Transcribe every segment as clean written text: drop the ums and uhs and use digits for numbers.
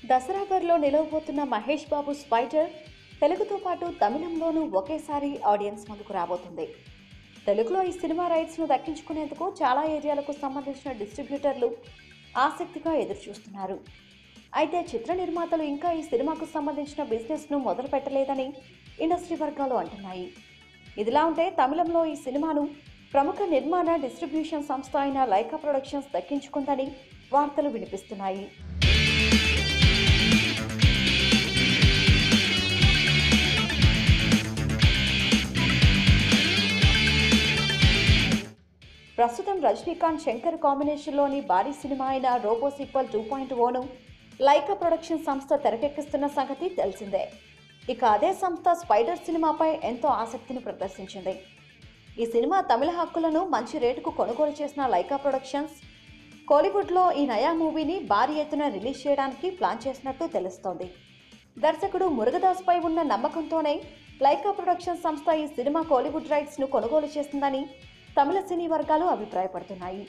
దసరా బరిలో నిలవబోతున్న మహేష్ బాబు స్పైడర్ తెలుగుతో పాటు తమిళంలోనూ ఒకేసారి ఆడియన్స్ ముందుకు రాబోతుంది. తెలుగులో ఈ సినిమా రైట్స్ను దక్కించుకునేందుకు చాలా ఏరియాలకు సంబంధించిన డిస్ట్రిబ్యూటర్లు ఆసక్తిగా ఎదురుచూస్తున్నారు. అయితే చిత్ర నిర్మాతలు ఇంకా ఈ సినిమాకు సంబంధించిన బిజినెస్ను మొదలు పెట్టలేదని ఇండస్ట్రీ వర్గాలు అంటున్నాయి. ఇదిలా ఉంటే తమిళంలో ఈ సినిమాను ప్రముఖ నిర్మాణ డిస్ట్రిబ్యూషన్ సంస్థ అయిన లైకా ప్రొడక్షన్స్ దక్కించుకుందని వార్తలు వినిపిస్తున్నాయి. ప్రస్తుతం రజనీకాంత్ శంకర్ కాంబినేషన్లోని భారీ సినిమా అయిన రోబో సీక్వెల్ 2.0ను లైకా ప్రొడక్షన్ సంస్థ తెరకెక్కిస్తున్న సంగతి తెలిసిందే. ఇక అదే సంస్థ స్పైడర్ సినిమాపై ఎంతో ఆసక్తిని ప్రదర్శించింది. ఈ సినిమా తమిళ హక్కులను మంచి రేటుకు కొనుగోలు చేసిన లైకా ప్రొడక్షన్స్ కోలీవుడ్లో ఈ నయా మూవీని భారీ ఎత్తున రిలీజ్ చేయడానికి ప్లాన్ చేసినట్టు తెలుస్తోంది. దర్శకుడు మురుగదాస్ పై ఉన్న నమ్మకంతోనే లైకా ప్రొడక్షన్ సంస్థ ఈ సినిమా కోలీవుడ్ రైట్స్ను కొనుగోలు చేస్తుందని తమిళ సినీ వర్గాలు అభిప్రాయపడుతున్నాయి.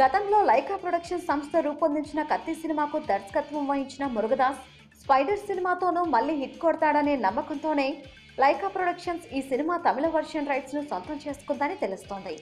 గతంలో లైకా ప్రొడక్షన్ సంస్థ రూపొందించిన కత్తి సినిమాకు దర్శకత్వం వహించిన మురుగదాస్ స్పైడర్ సినిమాతోనూ మళ్లీ హిట్ కొడతాడనే నమ్మకంతోనే లైకా ప్రొడక్షన్స్ ఈ సినిమా తమిళ వర్షన్ రైట్స్ ను సొంతం చేసుకుందని తెలుస్తోంది.